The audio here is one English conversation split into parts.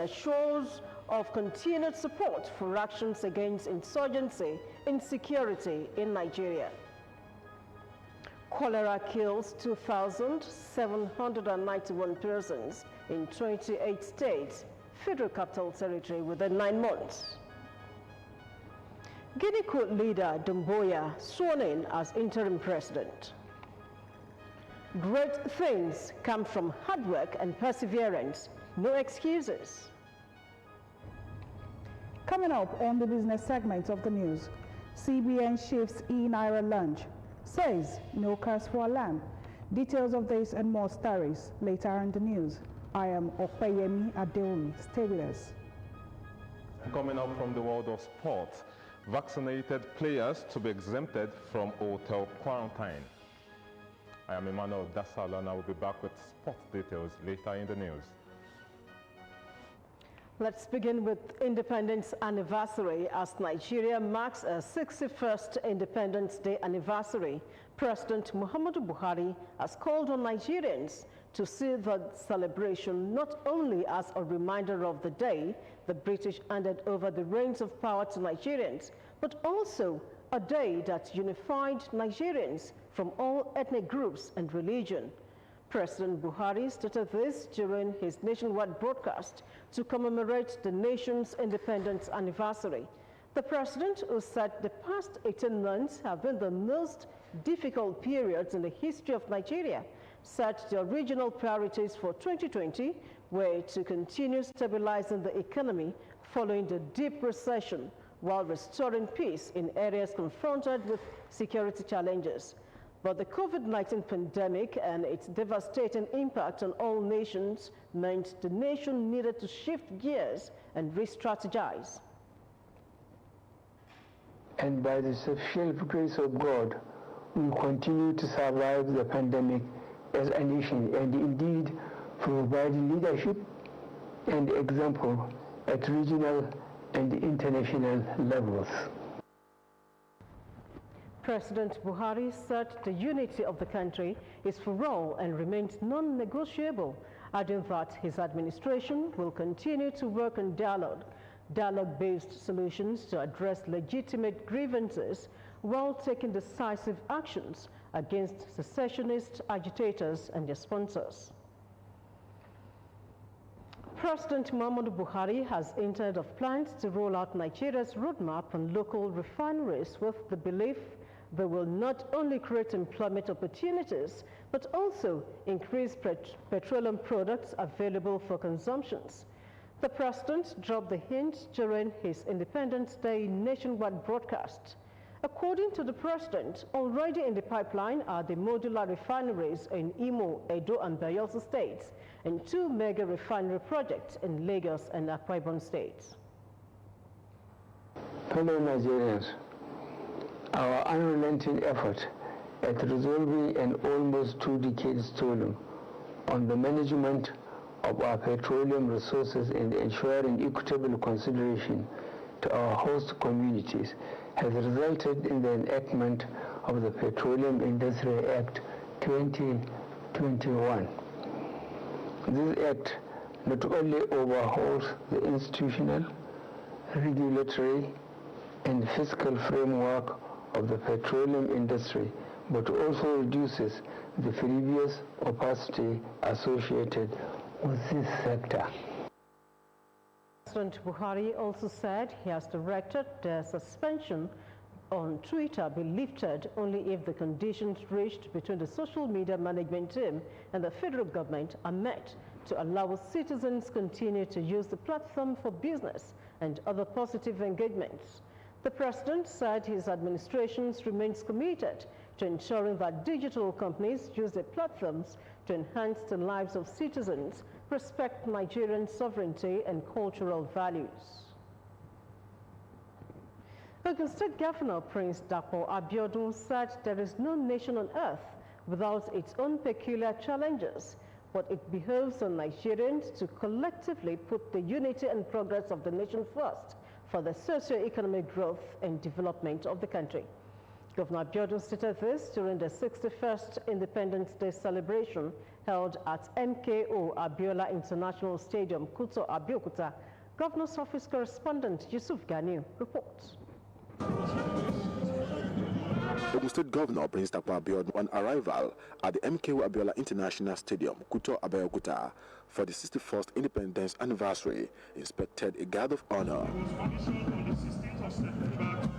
assures of continued support for actions against insurgency insecurity in Nigeria. Cholera kills 2,791 persons in 28 states, Federal Capital Territory within 9 months. Guinea coup leader Doumbouya sworn in as interim president. Great things come from hard work and perseverance, no excuses. Coming up on the business segment of the news, CBN shifts e-Naira lunch, says no cause for alarm. Details of this and more stories later in the news. I am Opeyemi Adeomi. Stay with us. Coming up from the world of sports, vaccinated players to be exempted from hotel quarantine. I am Emmanuel Dasala and I will be back with sports details later in the news. Let's begin with Independence Anniversary. As Nigeria marks a 61st Independence Day anniversary, President Muhammadu Buhari has called on Nigerians to see the celebration not only as a reminder of the day the British handed over the reins of power to Nigerians, but also a day that unified Nigerians from all ethnic groups and religion. President Buhari stated this during his nationwide broadcast to commemorate the nation's independence anniversary. The president, who said the past 18 months have been the most difficult periods in the history of Nigeria, said the original priorities for 2020 were to continue stabilizing the economy following the deep recession while restoring peace in areas confronted with security challenges. But the COVID-19 pandemic and its devastating impact on all nations meant the nation needed to shift gears and re-strategize. And by the sufficient grace of God, we continue to survive the pandemic as a nation and indeed provide leadership and example at regional and international levels. President Buhari said the unity of the country is for all and remains non-negotiable, adding that his administration will continue to work on dialogue-based solutions to address legitimate grievances while taking decisive actions against secessionist agitators and their sponsors. President Muhammadu Buhari has hinted of plans to roll out Nigeria's roadmap on local refineries with the belief they will not only create employment opportunities, but also increase petroleum products available for consumptions. The president dropped the hint during his Independence Day nationwide broadcast. According to the president, already in the pipeline are the modular refineries in Imo, Edo, and Bayelsa states, and 2 mega refinery projects in Lagos and Akwa Ibom states. Fellow Nigerians, our unrelenting effort at resolving an almost 2 decades toil on the management of our petroleum resources and ensuring equitable consideration to our host communities has resulted in the enactment of the Petroleum Industry Act 2021. This act not only overhauls the institutional, regulatory, and fiscal framework of the petroleum industry, but also reduces the previous opacity associated with this sector. President Buhari also said he has directed the suspension on Twitter be lifted only if the conditions reached between the social media management team and the federal government are met to allow citizens continue to use the platform for business and other positive engagements. The president said his administration remains committed to ensuring that digital companies use their platforms to enhance the lives of citizens, respect Nigerian sovereignty and cultural values. Ogun State Governor Prince Dapo Abiodun said there is no nation on earth without its own peculiar challenges, but it behoves on Nigerians to collectively put the unity and progress of the nation first for the socio-economic growth and development of the country. Governor Abiodun stated this during the 61st Independence Day celebration held at MKO Abiola International Stadium, Kuto, Abeokuta. Governor's Office correspondent Yusuf Ganiu reports. Ogun State Governor Prince Tapo Abiodun on arrival at the MKO Abiola International Stadium, Kuto, Abeokuta, for the 61st Independence Anniversary, inspected a guard of honor.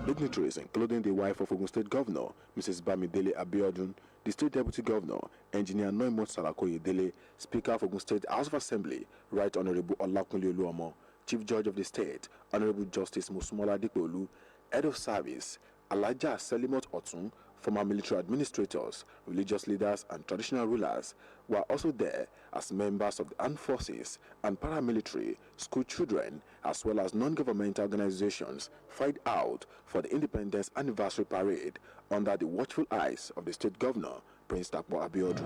Dignitaries, including the wife of Ogun State Governor, Mrs. Bamidele Abiodun, the State Deputy Governor, Engineer Noimot Salakoye Dele, Speaker of Ogun State House of Assembly, Right Honorable Olakunle Oluomo, Chief Judge of the State, Honorable Justice Musumola Dikolu, Head of Service, Alaja Selimot Otun, former military administrators, religious leaders and traditional rulers were also there as members of the armed forces and paramilitary, school children, as well as non-governmental organizations fight out for the Independence Anniversary Parade under the watchful eyes of the State Governor, Prince Tapo Abiodun.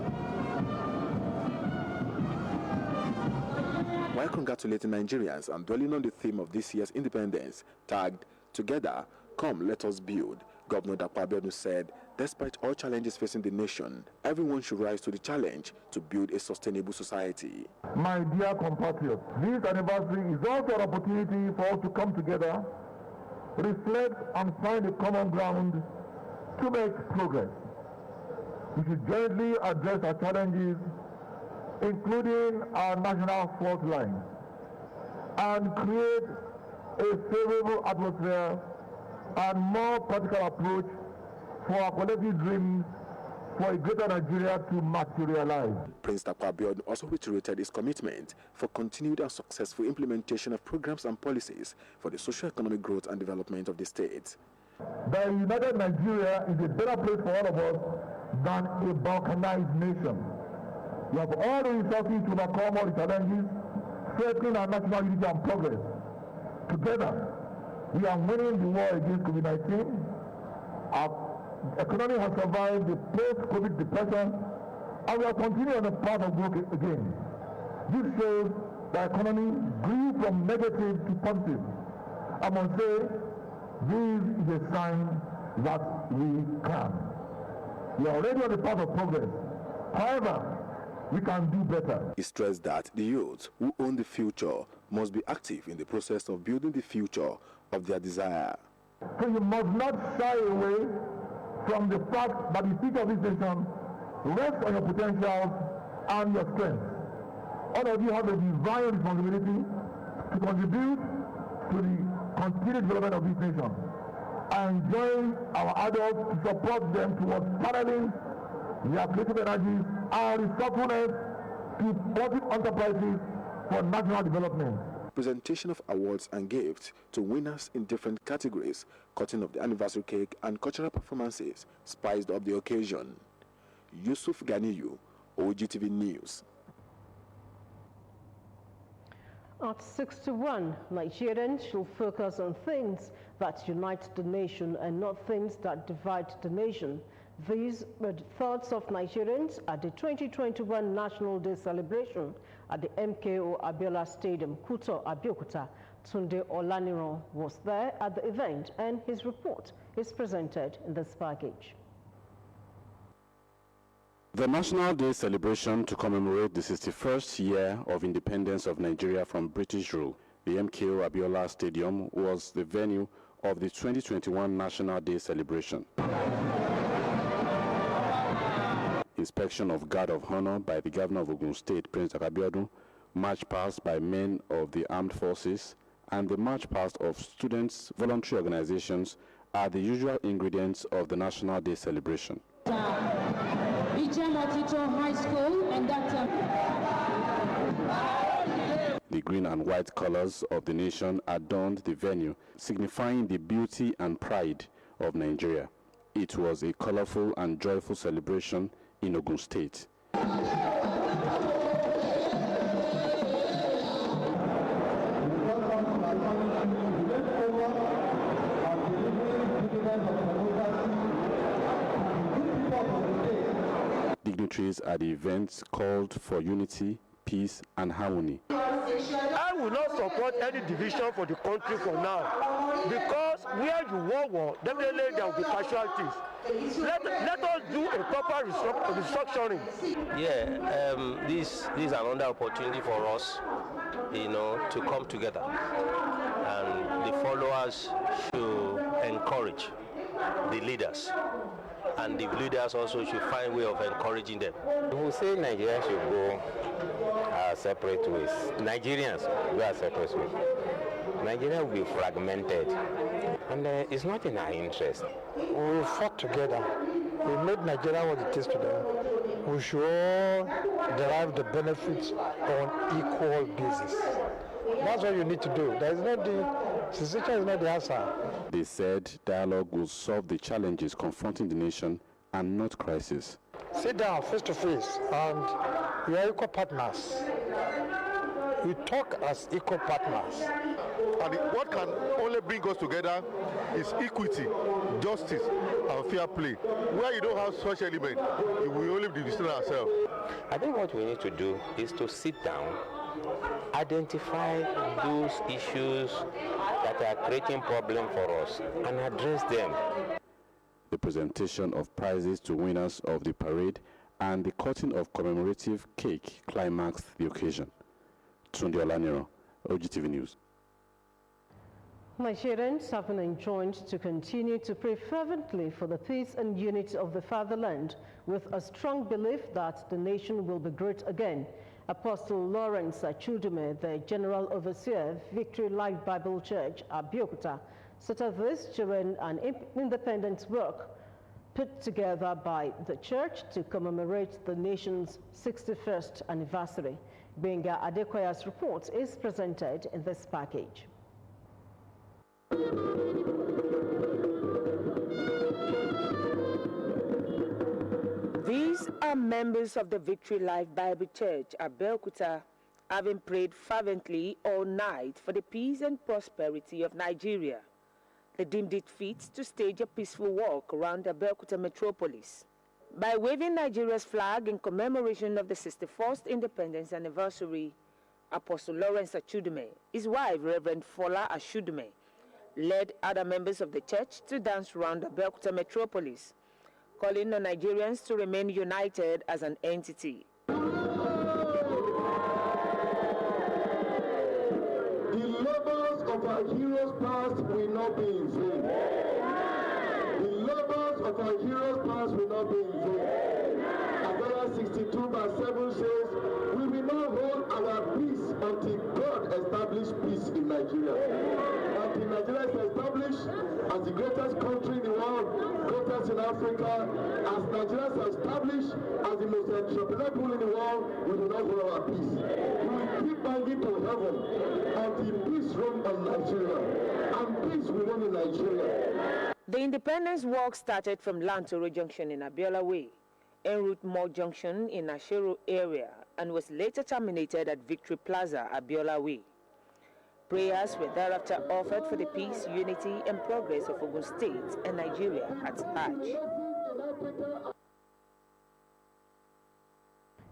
While congratulating Nigerians and dwelling on the theme of this year's independence, tagged Together, Come, Let Us Build, Governor Tapo Abiodun said, despite all challenges facing the nation, everyone should rise to the challenge to build a sustainable society. My dear compatriots, this anniversary is also an opportunity for us to come together, reflect and find a common ground to make progress. We should jointly address our challenges, including our national fault line, and create a favorable atmosphere and more practical approach for our collective dreams for a greater Nigeria to materialize. Prince Tapo Abiodun also reiterated his commitment for continued and successful implementation of programs and policies for the socio-economic growth and development of the state. The united Nigeria is a better place for all of us than a balkanized nation. We have all the resources to overcome all the challenges, strengthening our national unity and progress. Together, we are winning the war against COVID-19. Our economy has survived the post-COVID depression, and we are continuing on the path of growth again. This shows the economy grew from negative to positive. I must say, this is a sign that we can. We are already on the path of progress. However, we can do better. He stressed that the youth who own the future must be active in the process of building the future of their desire. So you must not shy away from the fact that the future of this nation rests on your potentials and your strengths. All of you have a divine responsibility to contribute to the continued development of this nation and join our adults to support them towards channeling their creative energies and resourcefulness to positive enterprises for national development. Presentation of awards and gifts to winners in different categories, cutting of the anniversary cake and cultural performances spiced up the occasion. Yusuf Ganiyu, Ogtv News. At 61, Nigerians should focus on things that unite the nation and not things that divide the nation. These were the thoughts of Nigerians at the 2021 National Day celebration at the MKO Abiola Stadium, Kuto, Abeokuta. Tunde Olaniran was there at the event, and his report is presented in this package. The National Day celebration to commemorate the 61st year of independence of Nigeria from British rule, the MKO Abiola Stadium, was the venue of the 2021 National Day celebration. Inspection of Guard of Honor by the Governor of Ogun State, Prince Tapo Abiodun, march past by men of the armed forces, and the march past of students' voluntary organizations are the usual ingredients of the National Day celebration. High School and The green and white colors of the nation adorned the venue, signifying the beauty and pride of Nigeria. It was a colorful and joyful celebration in Ogun State. Dignitaries at the events called for unity, peace, and harmony. I will should not support any division for the country for now, because where you war, definitely there will be casualties. Let us do a proper restructuring. Yeah, this is another opportunity for us, to come together, and the followers should encourage the leaders, and the leaders also should find a way of encouraging them. We say Nigeria should go our separate ways. Nigerians go our separate ways. Nigeria will be fragmented, and it's not in our interest. We fought together. We made Nigeria what it is today. We should all derive the benefits on equal basis. That's what you need to do. Secession is not the answer. They said dialogue will solve the challenges confronting the nation and not crisis. Sit down face to face, and we are equal partners. We talk as equal partners. And what can only bring us together is equity, justice, and fair play. Where you don't have such element, we will only be dividing ourselves. I think what we need to do is to sit down, identify those issues that are creating problems for us, and address them. The presentation of prizes to winners of the parade and the cutting of commemorative cake climaxed the occasion. Tunde Olaniro, Ogtv News. Nigerians have been enjoined to continue to pray fervently for the peace and unity of the fatherland, with a strong belief that the nation will be great again. Apostle Lawrence Achudume, the General Overseer, Victory Life Bible Church, Abeokuta, said of this during an independence work put together by the church to commemorate the nation's 61st anniversary. Benga Adekoya's report is presented in this package. These are members of the Victory Life Bible Church at Abeokuta, having prayed fervently all night for the peace and prosperity of Nigeria. They deemed it fit to stage a peaceful walk around Abeokuta metropolis. By waving Nigeria's flag in commemoration of the 61st independence anniversary, Apostle Lawrence Achudume, his wife Reverend Fola Achudume, led other members of the church to dance around Abeokuta metropolis, calling on Nigerians to remain united as an entity. The labors of our heroes past will not be in vain. The labors of our heroes past will not be in vain. Isaiah 62:7 says, we will not hold our peace until God establishes peace in Nigeria. Until Nigeria is established as the greatest country in the world, greatest in Africa, as Nigeria is established as the most entrepreneurial people in the world, we will not hold our peace. We will keep banging to heaven until peace reigns on Nigeria, and peace will reign in Nigeria. The independence walk started from Lantoro Junction in Abiola Way, en route Mall Junction in Ashero area, and was later terminated at Victory Plaza, Abiola Way. Prayers were thereafter offered for the peace, unity, and progress of Ogun State and Nigeria at large.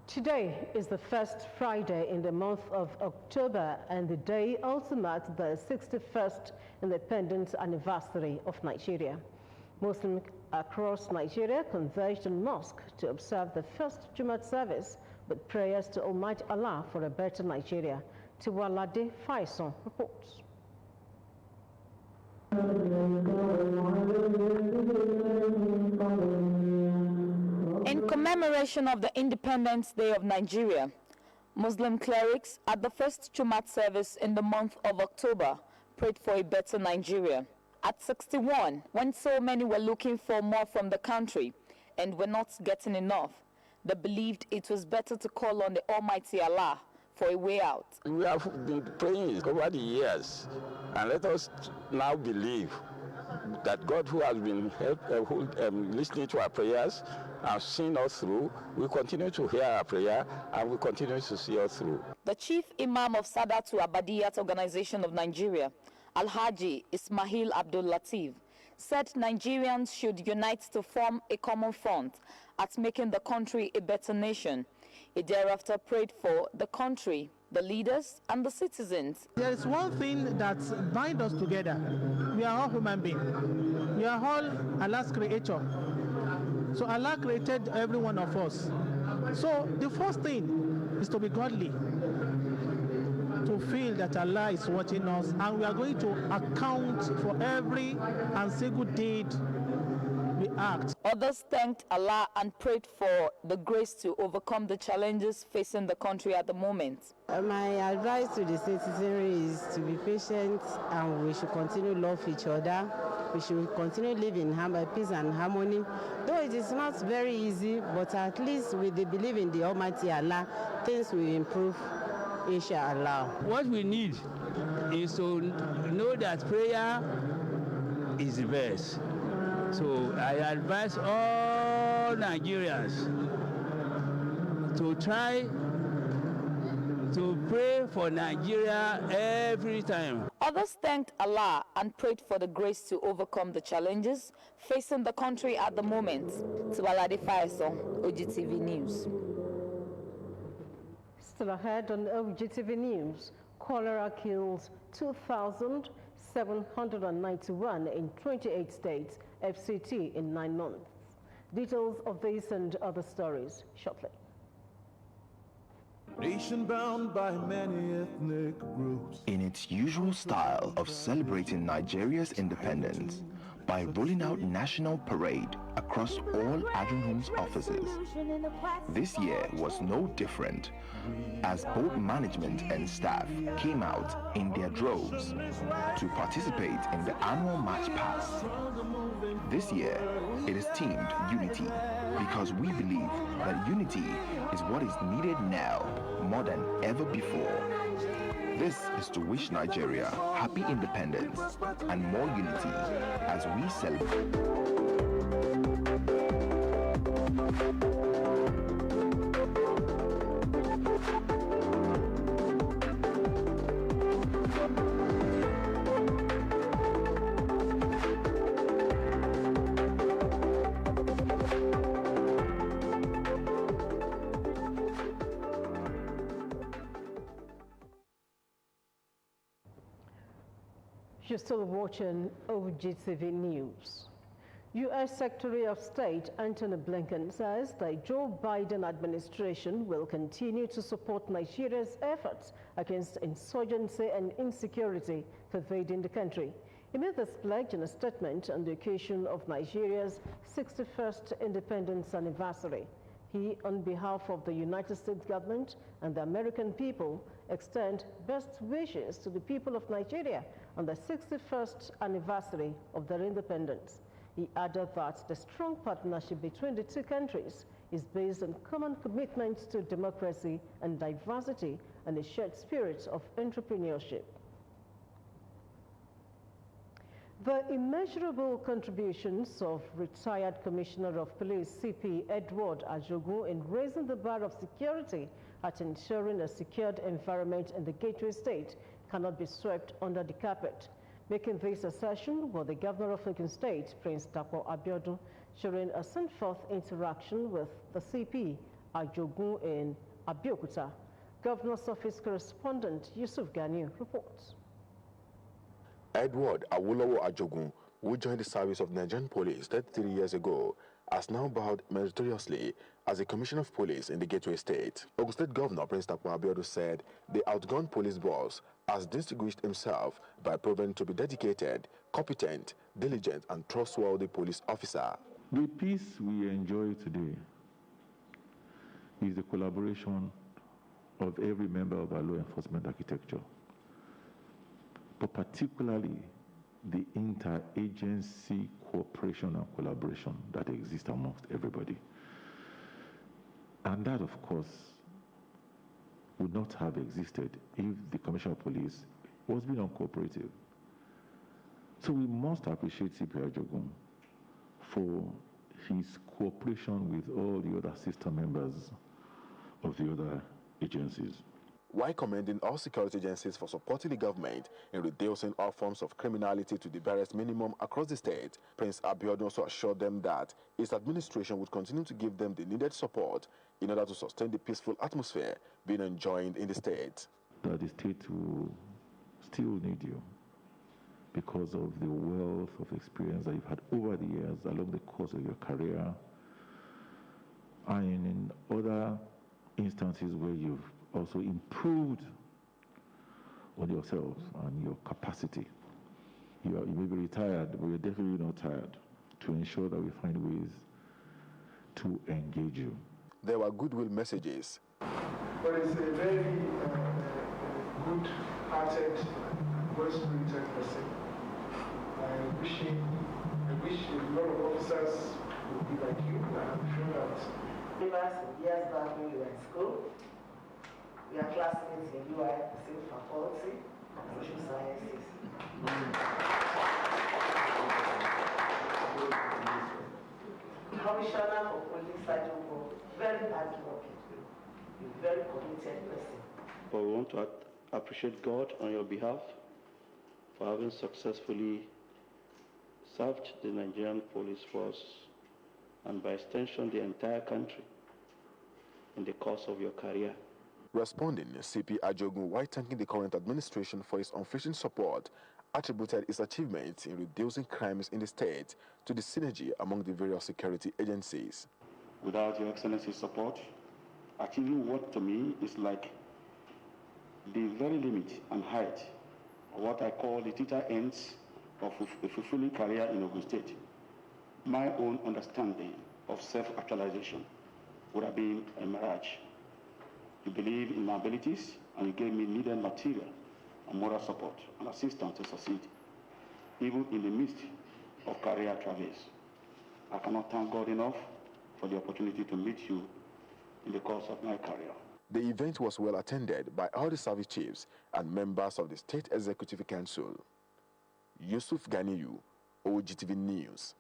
Today is the first Friday in the month of October, and the day also marks the 61st independence anniversary of Nigeria. Muslims across Nigeria converged on mosque to observe the first Jumat service with prayers to Almighty Allah for a better Nigeria. Tiwalade Faison reports. In commemoration of the Independence Day of Nigeria, Muslim clerics at the first Jumat service in the month of October prayed for a better Nigeria. At 61, when so many were looking for more from the country and were not getting enough, they believed it was better to call on the Almighty Allah for a way out. We have been praying over the years, and let us now believe that God, who has been listening to our prayers and seeing us through, will continue to hear our prayer and will continue to see us through. The Chief Imam of Sadatu Abadiyat Organization of Nigeria, Alhaji Ismail Abdul Latif, said Nigerians should unite to form a common front at making the country a better nation. He thereafter prayed for the country the leaders, and the citizens. There is one thing that binds us together. We are all human beings. We are all Allah's creator. So Allah created every one of us. So the first thing is to be godly, to feel that Allah is watching us, and we are going to account for every and single deed we act. Others thanked Allah and prayed for the grace to overcome the challenges facing the country at the moment. My advice to the citizenry is to be patient, and we should continue to love each other. We should continue to live in peace and harmony. Though it is not very easy, but at least with the belief in the Almighty Allah, things will improve, inshallah. What we need is to know that prayer is the best. So I advise all Nigerians to try to pray for Nigeria every time. Others thanked Allah and prayed for the grace to overcome the challenges facing the country at the moment. Tubalade Faiso, Ogtv News. Still ahead on Ogtv News, cholera kills 2,791 in 28 states, FCT in 9 months. Details of this and other stories shortly. Nation bound by many ethnic groups. In its usual style of celebrating Nigeria's independence by rolling out national parade across all Adjon Homes offices, this year was no different, as both management and staff came out in their droves to participate in the annual March Past. This year, it is themed Unity, because we believe that unity is what is needed now more than ever before. This is to wish Nigeria happy independence and more unity as we celebrate. You're still watching Ogtv News. U.S. Secretary of State Antony Blinken says the Joe Biden administration will continue to support Nigeria's efforts against insurgency and insecurity pervading the country. He made this pledge in a statement on the occasion of Nigeria's 61st independence anniversary. He, on behalf of the United States government and the American people, extend best wishes to the people of Nigeria on the 61st anniversary of their independence. He added that the strong partnership between the two countries is based on common commitments to democracy and diversity and a shared spirit of entrepreneurship. The immeasurable contributions of retired Commissioner of Police CP Edward Ajogun in raising the bar of security at ensuring a secured environment in the Gateway State cannot be swept under the carpet. Making this assertion was the Governor of Ogun State, Prince Dapo Abiodun, during a sent-forth interaction with the CP Ajogun in Abeokuta. Governor's Office correspondent Yusuf Ganiu reports. Edward Awolowo Ajogun, who joined the service of Nigerian police 33 years ago, has now bowed meritoriously as a commissioner of police in the Gateway State. Ogun State Governor Prince Dapo Abiodun said the outgone police boss has distinguished himself by proving to be dedicated, competent, diligent, and trustworthy police officer. The peace we enjoy today is the collaboration of every member of our law enforcement architecture, but particularly the interagency cooperation and collaboration that exists amongst everybody. And that, of course, would not have existed if the Commissioner of Police was being uncooperative. So we must appreciate CP Ajogun for his cooperation with all the other sister members of the other agencies. While commending all security agencies for supporting the government in reducing all forms of criminality to the barest minimum across the state, Prince Abiodun also assured them that his administration would continue to give them the needed support in order to sustain the peaceful atmosphere being enjoyed in the state. That the state will still need you because of the wealth of experience that you've had over the years along the course of your career, and in other instances where you've also improved on yourselves and your capacity. You may be retired, but you're definitely not tired, to ensure that we find ways to engage you. There were goodwill messages. But it's a very good-hearted, well-spirited person. I wish a lot of officers would be like you, and I'm sure that years back when we were in school, we are classmates in UI, same faculty, social sciences. Commissioner for Police Sergeant, very hardworking, a very committed person. But we want to appreciate God on your behalf for having successfully served the Nigerian police force and by extension the entire country in the course of your career. Responding, CP Ajogun, while thanking the current administration for its unflinching support, attributed its achievements in reducing crimes in the state to the synergy among the various security agencies. Without Your Excellency's support, achieving what to me is like the very limit and height of what I call the theta ends of a fulfilling career in Ogun State. My own understanding of self-actualization would have been a mirage. You believe in my abilities, and you gave me needed material and moral support and assistance to succeed, even in the midst of career traverse. I cannot thank God enough for the opportunity to meet you in the course of my career. The event was well attended by all the service chiefs and members of the State Executive Council. Yusuf Ganiyu, Ogtv News.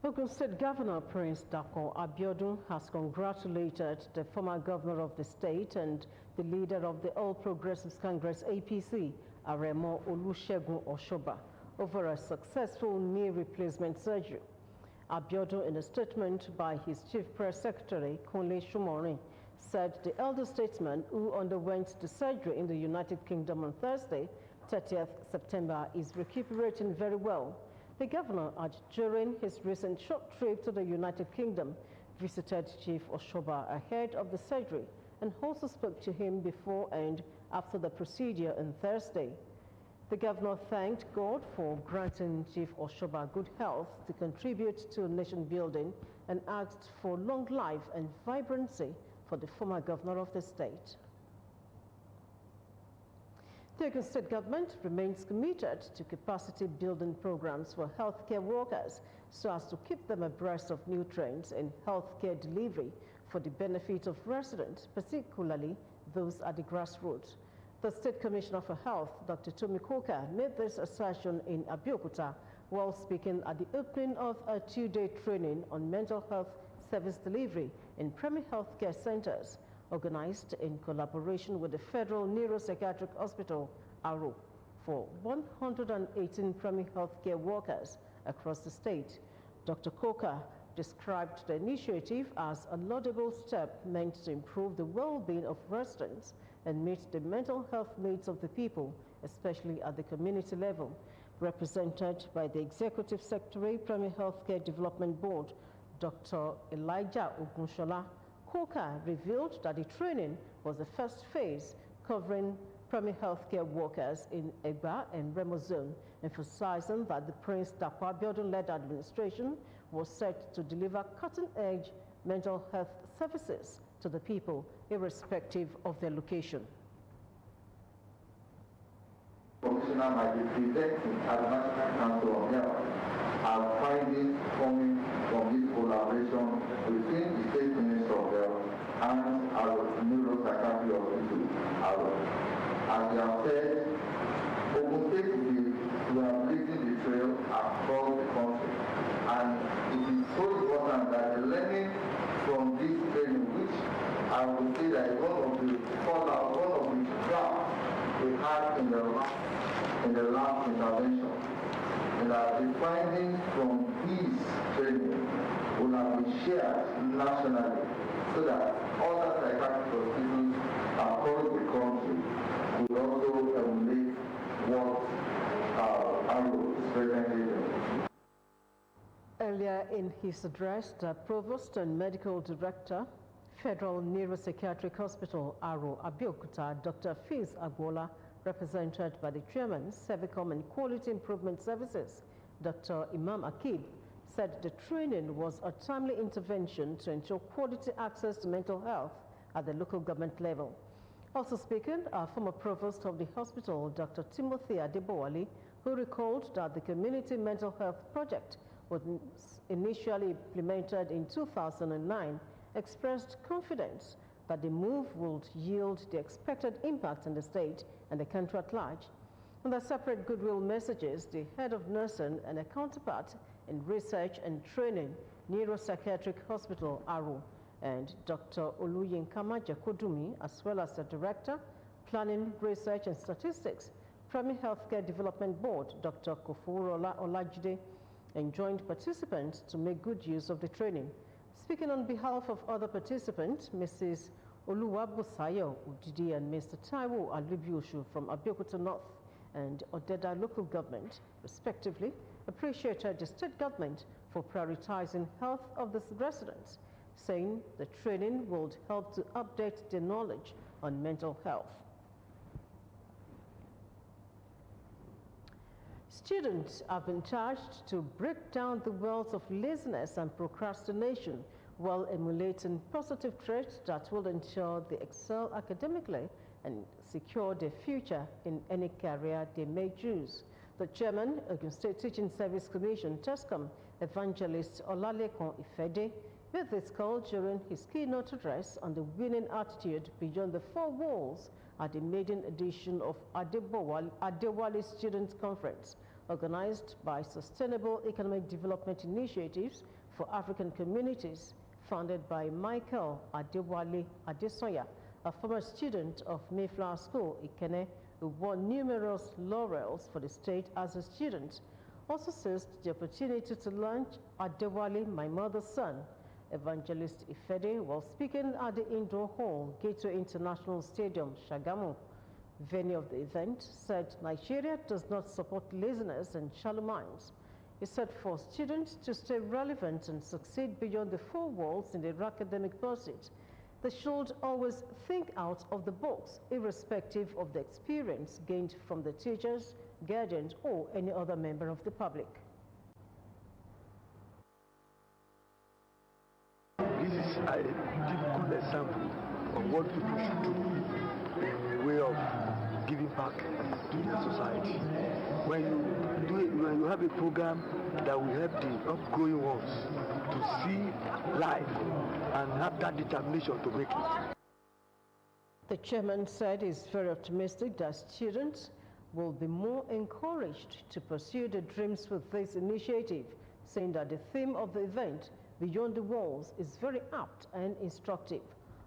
Ogun State Governor Prince Dako Abiodun has congratulated the former governor of the state and the leader of the All Progressives Congress APC, Aremo Olusegun Oshoba, over a successful knee replacement surgery. Abiodun, in a statement by his chief press secretary, Kunle Shumorin, said the elder statesman who underwent the surgery in the United Kingdom on Thursday, 30th September, is recuperating very well. The governor, during his recent short trip to the United Kingdom, visited Chief Oshoba ahead of the surgery and also spoke to him before and after the procedure on Thursday. The governor thanked God for granting Chief Oshoba good health to contribute to nation building and asked for long life and vibrancy for the former governor of the state. The Ogun State government remains committed to capacity building programs for healthcare workers so as to keep them abreast of new trends in healthcare delivery for the benefit of residents, particularly those at the grassroots. The State Commissioner for Health, Dr. Tomi Koka, made this assertion in Abeokuta while speaking at the opening of a two-day training on mental health service delivery in primary healthcare centers, organized in collaboration with the Federal Neuropsychiatric Hospital, ARO, for 118 primary healthcare workers across the state. Dr. Koka described the initiative as a laudable step meant to improve the well-being of residents and meet the mental health needs of the people, especially at the community level. Represented by the Executive Secretary, Primary Healthcare Development Board, Dr. Elijah Ogunshola, Koka revealed that the training was the first phase covering primary healthcare workers in Egba and Remo Zone, emphasizing that the Prince Dako Abiodun-led administration was set to deliver cutting-edge mental health services to the people, irrespective of their location. Commissioner might be presenting at National Council of Health as findings coming from this collaboration between the State Minister of Health and our Neuropsychiatry Hospital. As we have said, Ogun State we are blazing the trail across the country, and it is so important that the learning from this training, which which I would say that one of the fallout, one of the drafts we had in the last intervention, and that the findings from these training will have been shared nationally so that other psychiatric hospitals across the country will also emulate what ARO is presently doing. Earlier in his address, the Provost and Medical Director, Federal Neuropsychiatric Hospital, ARO, Abeokuta, Dr. Fiz Agbola, represented by the Chairman, Servicom and Quality Improvement Services, Dr. Imam Akib, said the training was a timely intervention to ensure quality access to mental health at the local government level. Also speaking, our former Provost of the hospital, Dr. Timothy Adebowale, who recalled that the Community Mental Health Project was initially implemented in 2009, expressed confidence that the move would yield the expected impact in the state and the country at large. In their separate goodwill messages, the head of nursing and a counterpart in research and training, Neuropsychiatric Hospital, ARO, and Dr. Oluyinkama Jakodumi, as well as the Director, Planning, Research and Statistics, Primary Healthcare Development Board, Dr. Kofuro Olajide, enjoined participants to make good use of the training. Speaking on behalf of other participants, Mrs. Oluwabusayo Udidi and Mr. Taiwo Alibiushu from Abeokuta North and Odeda local government, respectively, appreciated the state government for prioritizing health of the residents, saying the training would help to update their knowledge on mental health. Students have been charged to break down the walls of laziness and procrastination while emulating positive traits that will ensure they excel academically and secure their future in any career they may choose. The chairman of the State Teaching Service Commission, TESCOM, Evangelist Olalekon Ifede, made this call during his keynote address on the winning attitude beyond the four walls at the maiden edition of Adewale Students' Conference, organized by Sustainable Economic Development Initiatives for African Communities, founded by Michael Adewale Adesoya, a former student of Mayflower School, Ikene, who won numerous laurels for the state as a student. Also seized the opportunity to launch Adewale, My Mother's Son. Evangelist Ifede, while speaking at the indoor hall, Gateway International Stadium, Shagamu, venue of the event, said Nigeria does not support laziness and shallow minds. He said for students to stay relevant and succeed beyond the four walls in their academic pursuit, they should always think out of the box, irrespective of the experience gained from the teachers, guardians, or any other member of the public. This is a typical example of what people should do in a way of giving back to their society. When you have a program that will help the upgrowing ones to see life and have that determination to make it. The chairman said he's very optimistic that students will be more encouraged to pursue their dreams with this initiative, saying that the theme of the event, Beyond the Walls, is very apt and instructive.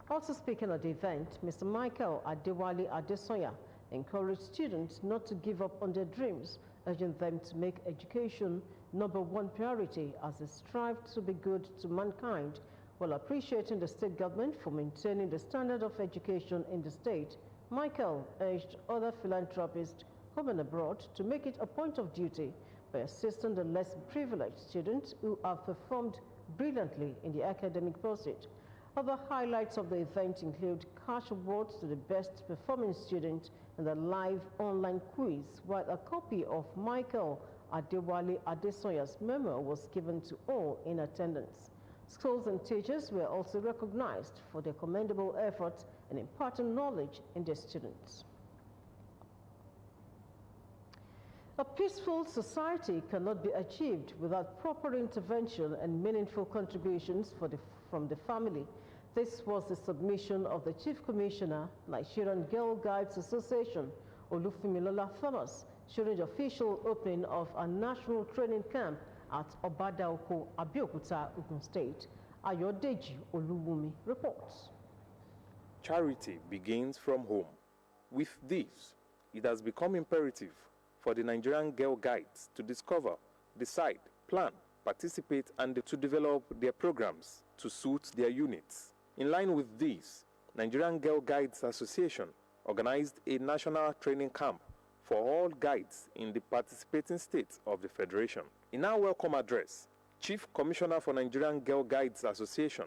Also speaking at the event, Mr. Michael Adewale Adesoya encouraged students not to give up on their dreams, urging them to make education #1 priority as they strive to be good to mankind, while appreciating the state government for maintaining the standard of education in the state. Michael urged other philanthropists home and abroad to make it a point of duty by assisting the less privileged students who have performed brilliantly in the academic pursuit. Other highlights of the event include cash awards to the best performing student and a live online quiz, while a copy of Michael Adewale Adesoya's memo was given to all in attendance. Schools and teachers were also recognized for their commendable efforts in imparting knowledge in their students. A peaceful society cannot be achieved without proper intervention and meaningful contributions from the family. This was the submission of the Chief Commissioner, Nigerian Girl Guides Association, Olufimilola Thomas, during the official opening of a national training camp at Obadaoko, Abeokuta, Ogun State. Ayodeji Oluwumi reports. charity begins from home. With this, it has become imperative for the Nigerian Girl Guides to discover, decide, plan, participate, and to develop their programs to suit their units. In line with this, Nigerian Girl Guides Association organized a national training camp for all guides in the participating states of the Federation. In our welcome address, Chief Commissioner for Nigerian Girl Guides Association,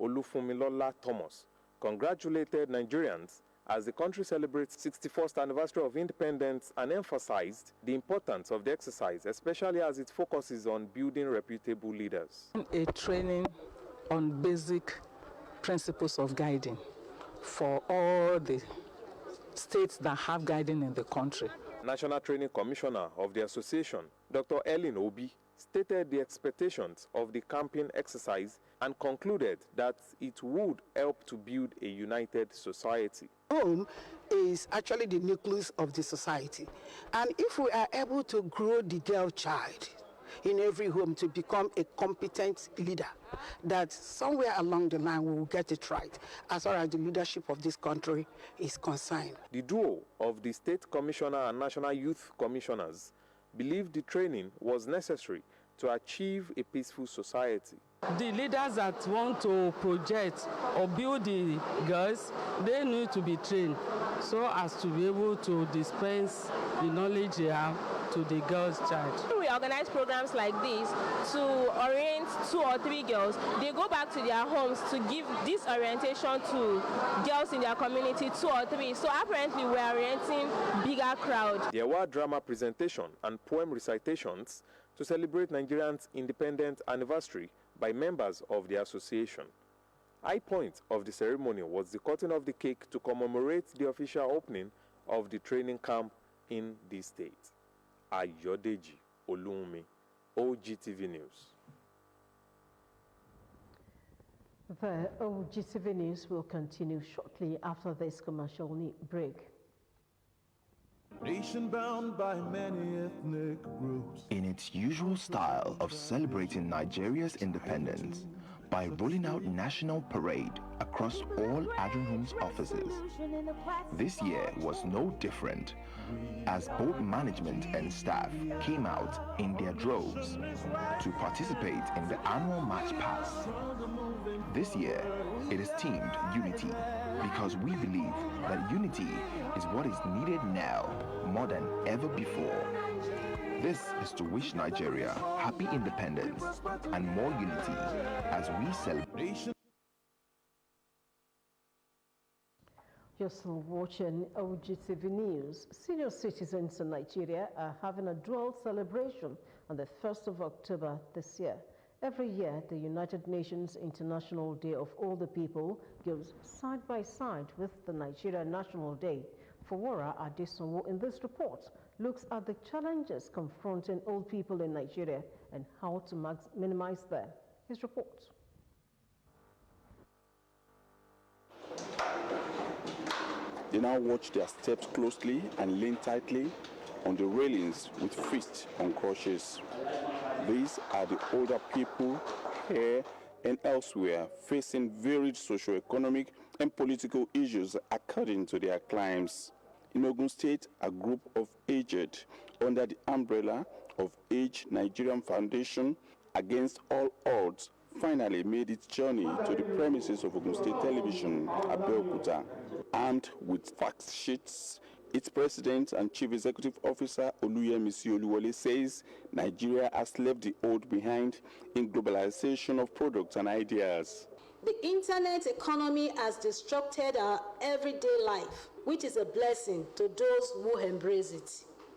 Olufunmilola Thomas, congratulated Nigerians as the country celebrates 61st anniversary of independence and emphasized the importance of the exercise, especially as it focuses on building reputable leaders. A training on basic principles of guiding for all the states that have guiding in the country. National Training Commissioner of the association, Dr. Ellen Obi, stated the expectations of the campaign exercise and concluded that it would help to build a united society. Home is actually the nucleus of the society, and if we are able to grow the girl child in every home to become a competent leader, that somewhere along the line we will get it right as far as the leadership of this country is concerned. The duo of the State Commissioner and National Youth Commissioners believed the training was necessary to achieve a peaceful society. The leaders that want to project or build the girls, they need to be trained so as to be able to dispense the knowledge they have to the girl's child. We organize programs like this to orient 2 or 3 girls. They go back to their homes to give this orientation to girls in their community, 2 or 3. So apparently we are orienting bigger crowd. There were drama presentation and poem recitations to celebrate Nigerians' independent anniversary by members of the association. High point of the ceremony was the cutting of the cake to commemorate the official opening of the training camp in the state. Ayodeji Olunmi, Ogtv News. The Ogtv News will continue shortly after this commercial break. Nation bound by many ethnic groups. In its usual style of celebrating Nigeria's independence by rolling out national parade across all Adrian Homes offices, this year was no different, as both management and staff came out in their droves to participate in the annual March Past. This year, it is themed Unity, because we believe that unity is what is needed now more than ever before. This is to wish Nigeria happy independence and more unity as we celebrate. You're still watching Ogtv News. Senior citizens in Nigeria are having a dual celebration on the 1st of October this year. Every year, the United Nations International Day of Older People goes side by side with the Nigeria National Day. Fawara Adesowo in this report looks at the challenges confronting old people in Nigeria and how to minimize them. His report. They now watch their steps closely and lean tightly on the railings with fists on crutches. These are the older people here and elsewhere facing varied socio-economic and political issues according to their claims. In Ogun State, a group of aged under the umbrella of Age Nigerian Foundation Against All Odds finally made its journey to the premises of Ogun State Television, Abeokuta. Armed with fact sheets, its president and chief executive officer, Oluyemisi Oluwole, says Nigeria has left the old behind in globalization of products and ideas. The internet economy has disrupted our everyday life, which is a blessing to those who embrace it.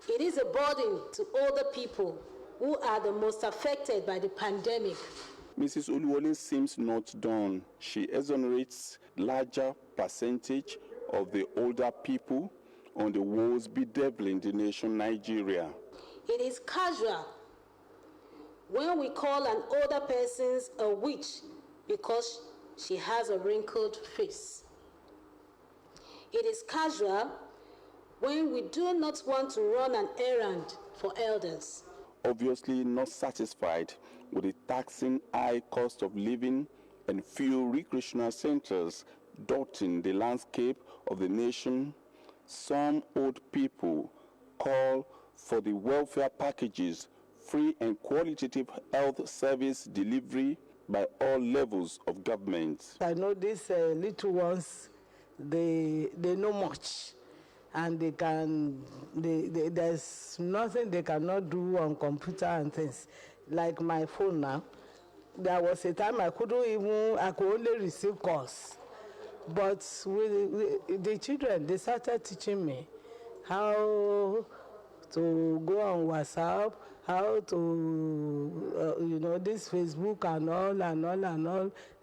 It is a burden to older people who are the most affected by the pandemic. Mrs. Oluwole seems not done. She exonerates larger percentage of the older people on the woes bedeviling the nation Nigeria. It is casual when we call an older person a witch because she has a wrinkled face. It is casual when we do not want to run an errand for elders. Obviously not satisfied with the taxing high cost of living and few recreational centers, dotting the landscape of the nation, some old people call for the welfare packages, free and qualitative health service delivery by all levels of government. I know these little ones, they know much, and there's nothing they cannot do on computer and things. Like my phone now, there was a time I could only receive calls. But with the children, they started teaching me how to go on WhatsApp, how to, this Facebook and all,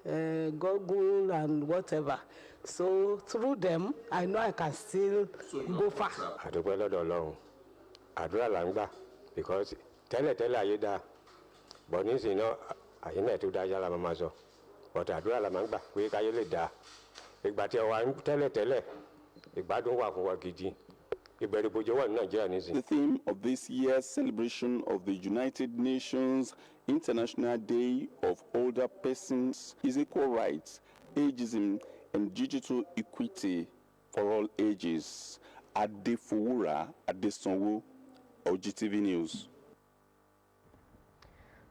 Google and whatever. So through them, I know I can still go far. I don't know how long. I do a long because tell you that, but you know, I know to die a lot, but I do a long we can you da. But you want tell it. But don't work for Gigi. The theme of this year's celebration of the United Nations International Day of Older Persons is equal rights, ageism, and digital equity for all ages. Adefowura Adesonwo, Ogtv News.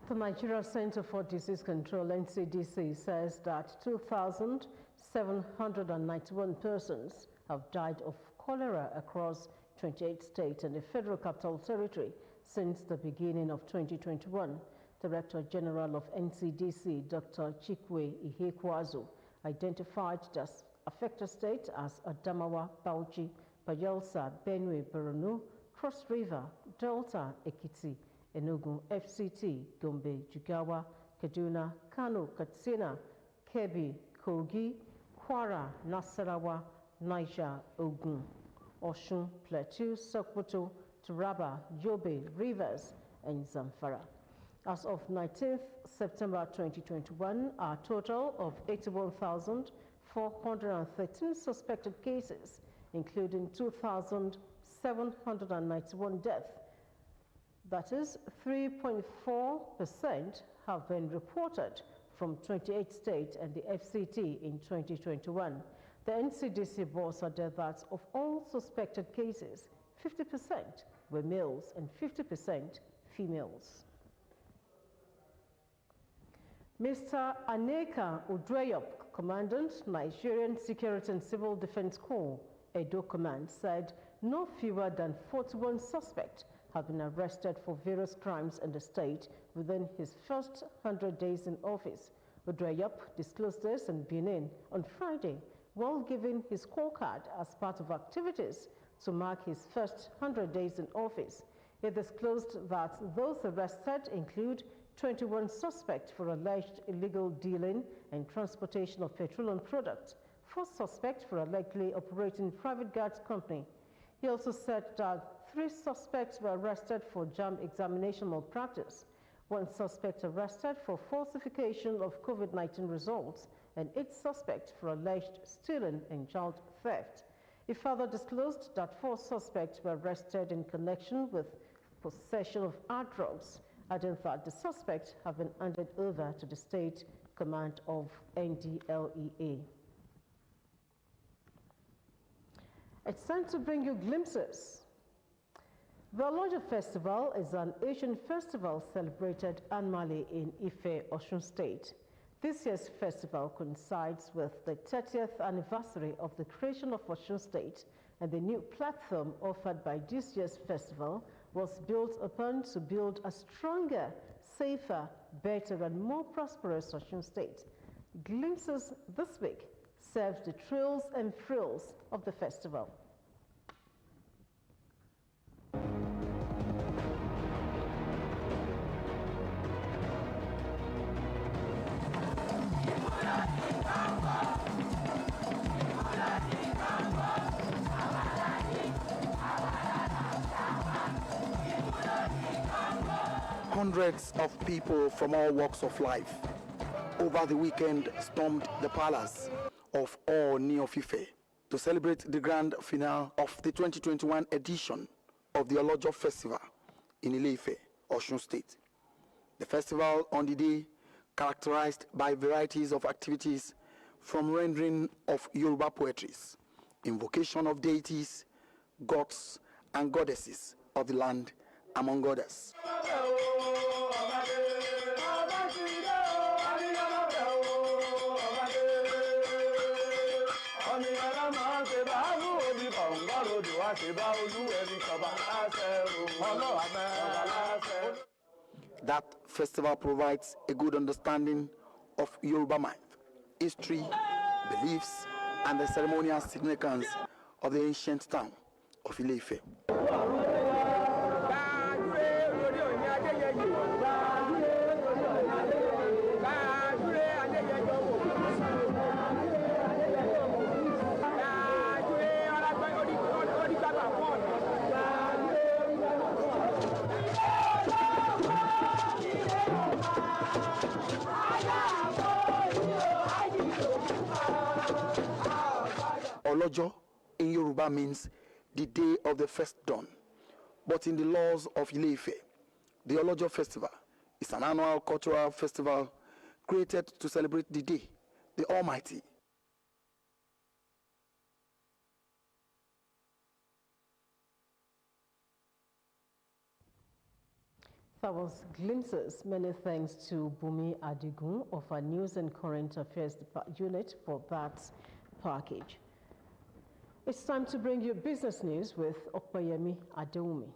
The Nigeria Center for Disease Control, NCDC, says that 2,791 persons have died of cholera across 28 states and the Federal Capital Territory since the beginning of 2021. Director General of NCDC, Dr. Chikwe Ihekwazu, identified the affected states as Adamawa, Bauchi, Bayelsa, Benue, Borno, Cross River, Delta, Ekiti, Enugu, FCT, Gombe, Jigawa, Kaduna, Kano, Katsina, Kebbi, Kogi, Kwara, Nasarawa, Niger, Ogun, Osun, Plateau, Sokoto, Taraba, Yobe, Rivers, and Zamfara. As of 19th September 2021, a total of 81,413 suspected cases, including 2,791 deaths. That is, 3.4% have been reported from 28 states and the FCT in 2021. The NCDC boss added that of all suspected cases, 50% were males and 50% females. Mr. Aneka Udreyop, Commandant, Nigerian Security and Civil Defense Corps, Edo Command, said no fewer than 41 suspects have been arrested for various crimes in the state within his first 100 days in office. Udreyop disclosed this in Benin on Friday while giving his scorecard as part of activities to mark his first 100 days in office. He disclosed that those arrested include 21 suspects for alleged illegal dealing and transportation of petroleum products, 4 suspects for allegedly operating private guards company. He also said that 3 suspects were arrested for JAMB examination malpractice, 1 suspect arrested for falsification of COVID-19 results, and 8 suspects for alleged stealing and child theft. He further disclosed that 4 suspects were arrested in connection with possession of hard drugs, adding that the suspects have been handed over to the State Command of NDLEA. It's time to bring you glimpses. The Olojo Festival is an Asian festival celebrated annually in Ife, Osun State. This year's festival coincides with the 30th anniversary of the creation of Osun State, and the new platform offered by this year's festival was built upon to build a stronger, safer, better, and more prosperous Osun State. Glimpses this week serves the thrills and frills of the festival. Hundreds of people from all walks of life over the weekend stormed the palace of Ooni of Ife to celebrate the grand finale of the 2021 edition of the Olojo Festival in Ile-Ife, Osun State. The festival on the day characterized by varieties of activities from rendering of Yoruba poetries, invocation of deities, gods, and goddesses of the land, among others. That festival provides a good understanding of Yoruba myth, history, beliefs, and the ceremonial significance of the ancient town of Ile-Ife. Olojo in Yoruba means the day of the first dawn. But in the laws of Ile-Ife, the Olojo festival is an annual cultural festival created to celebrate the day, the Almighty. That was glimpses. Many thanks to Bumi Adigun of our News and Current Affairs unit for that package. It's time to bring you business news with Opayemi Adeumi.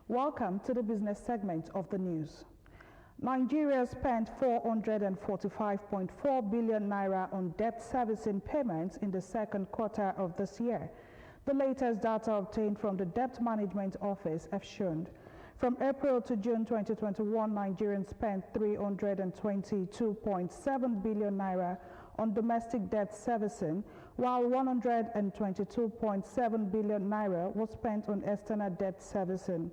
Welcome to the business segment of the news. Nigeria spent 445.4 billion naira on debt servicing payments in the second quarter of this year. The latest data obtained from the Debt Management Office have shown. From April to June 2021, Nigerians spent 322.7 billion naira on domestic debt servicing, while 122.7 billion naira was spent on external debt servicing.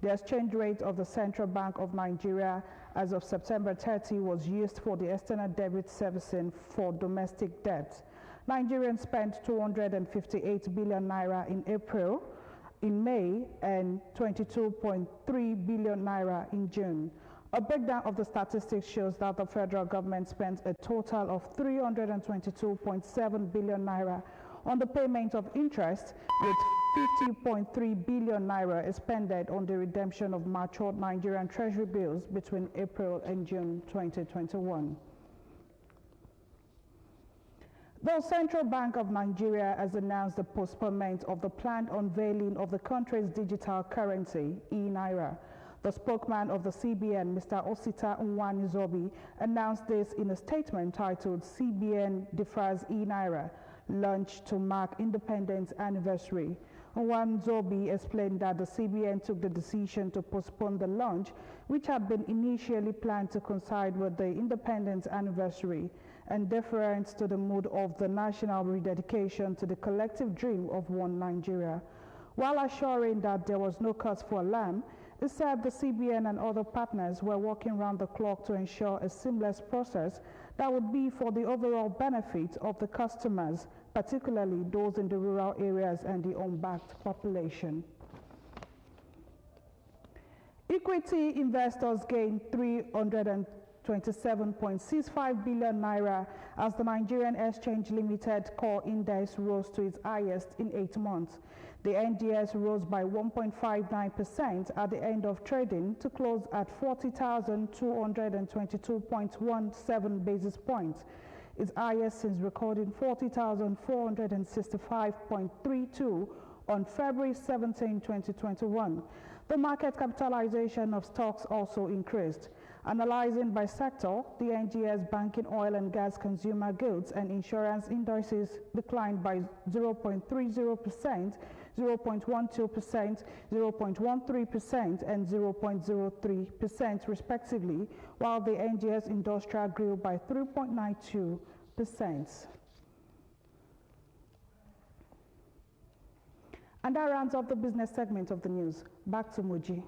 The exchange rate of the Central Bank of Nigeria as of September 30 was used for the external debit servicing for domestic debt. Nigerians spent 258 billion naira in April, in May, and 22.3 billion naira in June. A breakdown of the statistics shows that the federal government spent a total of 322.7 billion naira on the payment of interest, with 50.3 billion naira expended on the redemption of matured Nigerian treasury bills between April and June 2021. The Central Bank of Nigeria has announced the postponement of the planned unveiling of the country's digital currency, e-Naira. The spokesman of the CBN, Mr. Osita Nwanzobi, announced this in a statement titled CBN Defers e-Naira, launched to mark Independence Anniversary. Nwanzobi explained that the CBN took the decision to postpone the launch, which had been initially planned to coincide with the Independence Anniversary, and deference to the mood of the national rededication to the collective dream of one Nigeria. While assuring that there was no cause for alarm, he said the CBN and other partners were working round the clock to ensure a seamless process that would be for the overall benefit of the customers, particularly those in the rural areas and the unbanked population. Equity investors gained 327.65 billion naira as the Nigerian Exchange Limited Core Index rose to its highest in 8 months. The NDS rose by 1.59% at the end of trading to close at 40,222.17 basis points, its highest since recording 40,465.32 on February 17, 2021. The market capitalization of stocks also increased. Analyzing by sector, the NGS banking, oil and gas, consumer goods, and insurance indices declined by 0.30%, 0.12%, 0.13%, and 0.03% respectively, while the NGS industrial grew by 3.92%. And that rounds up the business segment of the news. Back to Muji.